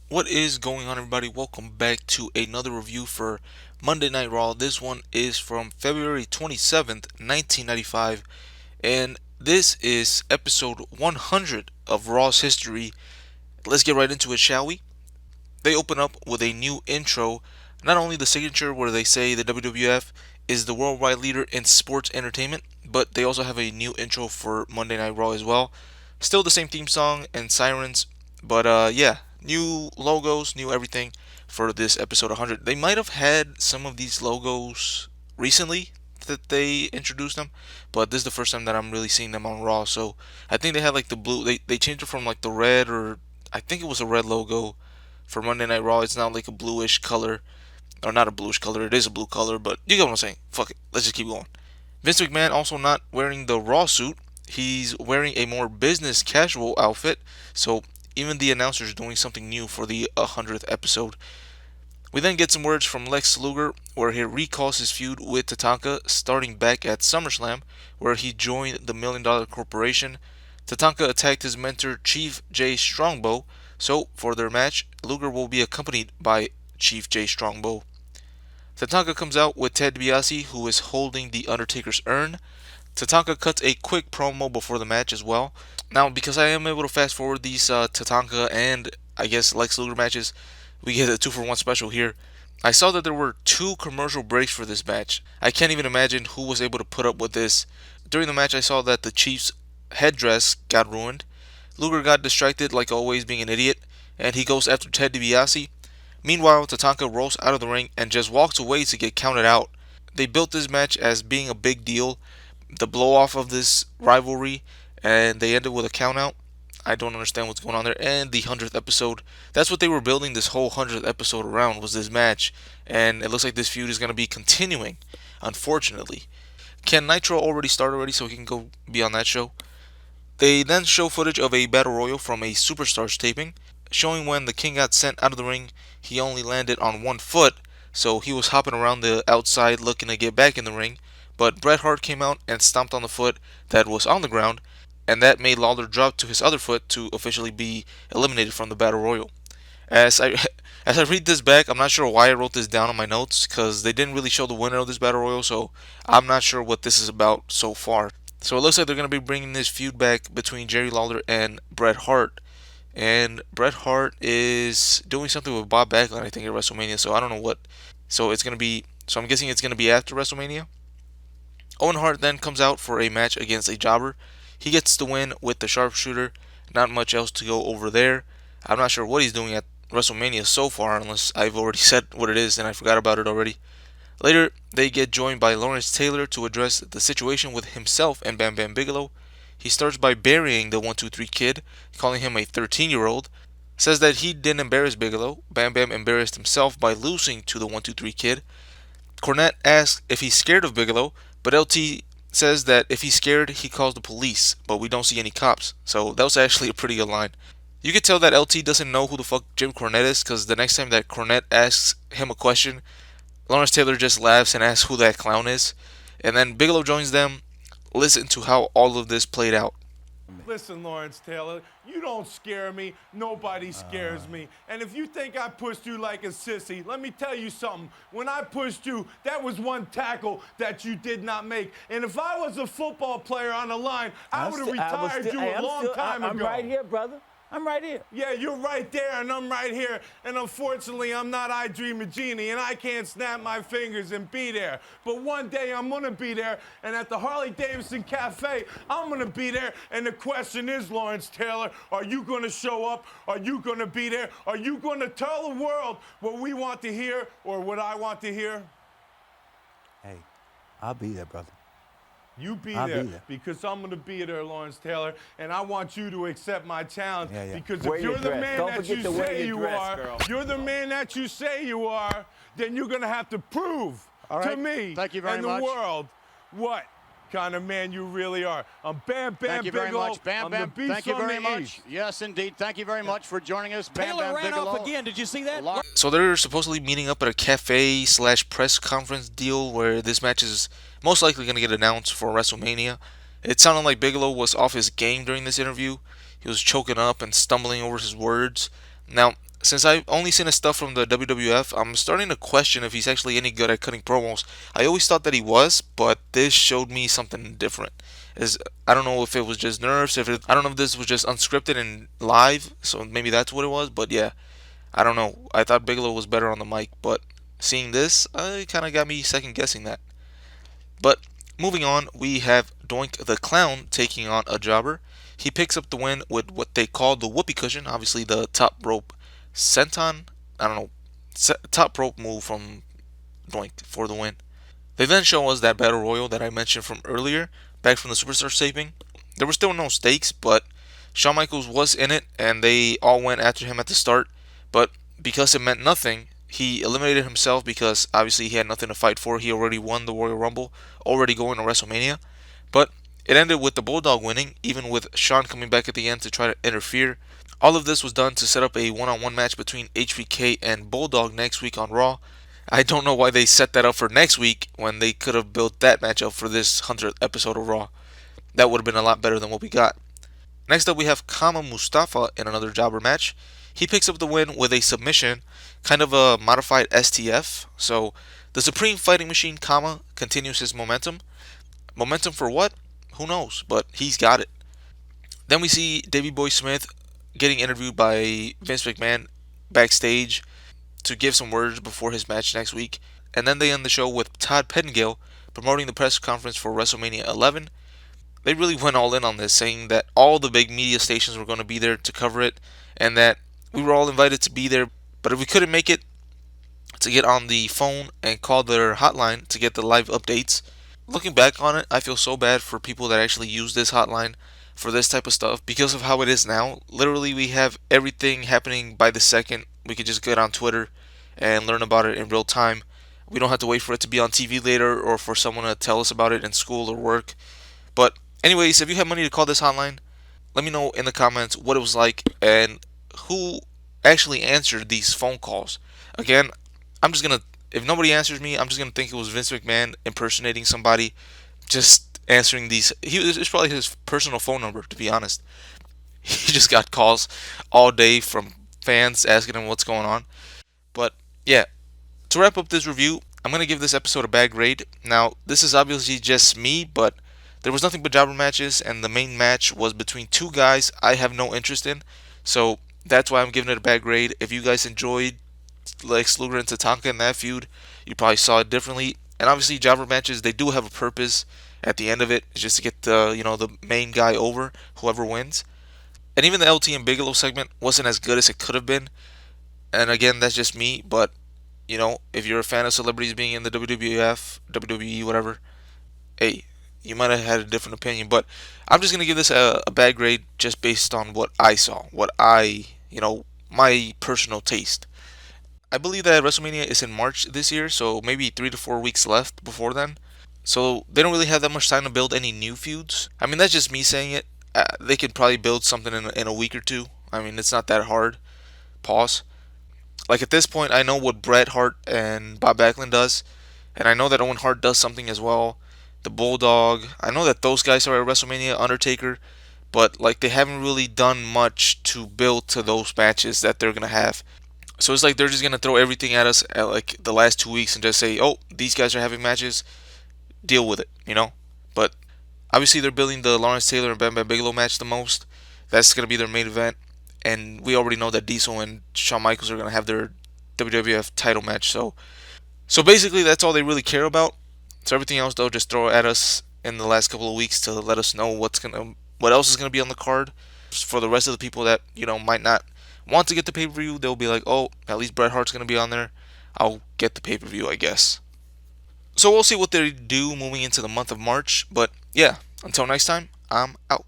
What is going on, everybody? Welcome back to another review for Monday Night Raw. This one is from February 27th, 1995, and this is episode 100 of Raw's history. Let's get right into it, shall we? They open up with a new intro, not only the signature where they say the WWF is the worldwide leader in sports entertainment, but they also have a new intro for Monday Night Raw as well. Still the same theme song and sirens, but yeah, new logos, new everything for this episode 100. They might have had some of these logos recently that they introduced them, but this is the first time that I'm really seeing them on Raw. So I think they had like the blue. They changed it from like the red, or I think it was a red logo for Monday Night Raw. It's now like a bluish color, or not a bluish color. It is a blue color, but you get what I'm saying. Fuck it. Let's just keep going. Vince McMahon also not wearing the Raw suit. He's wearing a more business casual outfit. So even the announcer's doing something new for the 100th episode. We then get some words from Lex Luger, where he recalls his feud with Tatanka, starting back at SummerSlam, where he joined the Million Dollar Corporation. Tatanka attacked his mentor, Chief Jay Strongbow, so for their match, Luger will be accompanied by Chief Jay Strongbow. Tatanka comes out with Ted DiBiase, who is holding the Undertaker's urn. Tatanka cuts a quick promo before the match as well. Now, because I am able to fast forward these Tatanka and I guess Lex Luger matches, we get a 2-for-1 special here. I saw that there were 2 commercial breaks for this match. I can't even imagine who was able to put up with this. During the match, I saw that the Chief's headdress got ruined. Luger got distracted, like always, being an idiot, and he goes after Ted DiBiase. Meanwhile, Tatanka rolls out of the ring and just walks away to get counted out. They built this match as being a big deal, the blow off of this rivalry, and they ended with a countout. I don't understand what's going on there. And the 100th episode, that's what they were building this whole 100th episode around, was this match. And it looks like this feud is going to be continuing, unfortunately. Can Nitro already start already so he can go be on that show? They then show footage of a battle royal from a Superstars taping, showing when the King got sent out of the ring, he only landed on 1 foot, so he was hopping around the outside looking to get back in the ring. But Bret Hart came out and stomped on the foot that was on the ground, and that made Lawler drop to his other foot to officially be eliminated from the battle royal. As I as I read this back, I'm not sure why I wrote this down on my notes because they didn't really show the winner of this battle royal, so I'm not sure what this is about so far. So it looks like they're going to be bringing this feud back between Jerry Lawler and Bret Hart. And Bret Hart is doing something with Bob Backlund, I think, at WrestleMania. So I don't know what. So it's going to be. So I'm guessing it's going to be after WrestleMania. Owen Hart then comes out for a match against a jobber. He gets the win with the sharpshooter. Not much else to go over there. I'm not sure what he's doing at WrestleMania so far, unless I've already said what it is and I forgot about it already. Later, they get joined by Lawrence Taylor to address the situation with himself and Bam Bam Bigelow. He starts by burying the 123 kid, calling him a 13-year-old. Says that he didn't embarrass Bigelow. Bam Bam embarrassed himself by losing to the 123 kid. Cornette asks if he's scared of Bigelow, but LT says that if he's scared, he calls the police, but we don't see any cops. So that was actually a pretty good line. You could tell that LT doesn't know who the fuck Jim Cornette is, because the next time that Cornette asks him a question, Lawrence Taylor just laughs and asks who that clown is. And then Bigelow joins them. Listen to how all of this played out. Listen, Lawrence Taylor, you don't scare me. Nobody scares me. And if you think I pushed you like a sissy, let me tell you something. When I pushed you, that was one tackle that you did not make. And if I was a football player on the line, I would have retired you a long time ago. I'm right here, brother. I'm right here. Yeah, you're right there, and I'm right here. And unfortunately, I'm not I Dream a Genie, and I can't snap my fingers and be there. But one day, I'm going to be there, and at the Harley-Davidson Cafe, I'm going to be there. And the question is, Lawrence Taylor, are you going to show up? Are you going to be there? Are you going to tell the world what we want to hear or what I want to hear? Hey, I'll be there, brother. You be I'll there, be there because I'm going to be there, Lawrence Taylor, and I want you to accept my challenge. Yeah. Because Wear if your you're the dress. man Don't that forget you to wear say your you dress, are, girl. you're the man that you say you are, then you're going to have to prove All right. to me Thank you very and much. the world what kind of man you really are. I'm Bam Bam Thank you very Bigelow. much, Bam I'm Bam. the beast Thank you on very the much. East. Yes, indeed. Thank you very much for joining us, Bam Taylor Bam ran Bigelow. off again. Did you see that? So they're supposedly meeting up at a cafe slash press conference deal where this match is most likely going to get announced for WrestleMania. It sounded like Bigelow was off his game during this interview. He was choking up and stumbling over his words. Now, since I've only seen his stuff from the WWF, I'm starting to question if he's actually any good at cutting promos. I always thought that he was, but this showed me something different. Is I don't know if it was just nerves, I don't know if this was just unscripted and live, so maybe that's what it was. But yeah, I don't know. I thought Bigelow was better on the mic, but seeing this, it kind of got me second guessing that. But moving on, we have Doink the Clown taking on a jobber. He picks up the win with what they call the whoopee cushion, obviously the top rope senton. I don't know, top rope move from Doink for the win. They then show us that battle royal that I mentioned from earlier, back from the Superstar taping. There were still no stakes, but Shawn Michaels was in it, and they all went after him at the start. But because it meant nothing, he eliminated himself because obviously he had nothing to fight for. He already won the Royal Rumble, already going to WrestleMania. But it ended with the Bulldog winning, even with Shawn coming back at the end to try to interfere. All of this was done to set up a one-on-one match between HBK and Bulldog next week on Raw. I don't know why they set that up for next week when they could have built that match up for this 100th episode of Raw. That would have been a lot better than what we got. Next up, we have Kama Mustafa in another jobber match. He picks up the win with a submission, kind of a modified STF. So the Supreme Fighting Machine Kama continues his momentum. Momentum for what? Who knows? But he's got it. Then we see Davey Boy Smith getting interviewed by Vince McMahon backstage to give some words before his match next week. And then they end the show with Todd Pettengill promoting the press conference for WrestleMania 11. They really went all in on this, saying that all the big media stations were going to be there to cover it, and that we were all invited to be there. But if we couldn't make it, to get on the phone and call their hotline to get the live updates. Looking back on it, I feel so bad for people that actually use this hotline for this type of stuff because of how it is now. Literally, we have everything happening by the second. We could just get on Twitter and learn about it in real time. We don't have to wait for it to be on TV later or for someone to tell us about it in school or work. But anyways, if you have money to call this hotline, let me know in the comments what it was like and who actually answered these phone calls. Again, I'm just gonna if nobody answers me, I'm just gonna think it was Vince McMahon impersonating somebody, just answering these. It's probably his personal phone number, to be honest. He just got calls all day from fans asking him what's going on. But yeah, to wrap up this review, I'm gonna give this episode a bad grade. Now, this is obviously just me, but there was nothing but jobber matches, and the main match was between two guys I have no interest in. So that's why I'm giving it a bad grade. If you guys enjoyed Lex Luger and Tatanka in that feud, you probably saw it differently. And obviously, jobber matches, they do have a purpose at the end of it. It's just to get the main guy over, whoever wins. And even the LT and Bigelow segment wasn't as good as it could have been. And again, that's just me. But if you're a fan of celebrities being in the WWF, WWE, whatever, hey, you might have had a different opinion. But I'm just gonna give this a bad grade just based on what I saw, my personal taste. I believe that WrestleMania is in March this year, so maybe 3 to 4 weeks left before then. So they don't really have that much time to build any new feuds. I mean, that's just me saying it. They could probably build something in a week or two. I mean, it's not that hard. Pause. Like at this point, I know what Bret Hart and Bob Backlund does, and I know that Owen Hart does something as well. The Bulldog. I know that those guys are at WrestleMania, Undertaker, but like they haven't really done much to build to those matches that they're gonna have. So it's like they're just gonna throw everything at us at like the last 2 weeks and just say, "Oh, these guys are having matches. Deal with it." But obviously they're building the Lawrence Taylor and Bam Bam Bigelow match the most. That's gonna be their main event, and we already know that Diesel and Shawn Michaels are gonna have their WWF title match. So basically that's all they really care about. So everything else they'll just throw at us in the last couple of weeks to let us know what else is gonna be on the card. For the rest of the people that might not want to get the pay per view, they'll be like, oh, at least Bret Hart's gonna be on there. I'll get the pay per view, I guess. So we'll see what they do moving into the month of March. But yeah, until next time, I'm out.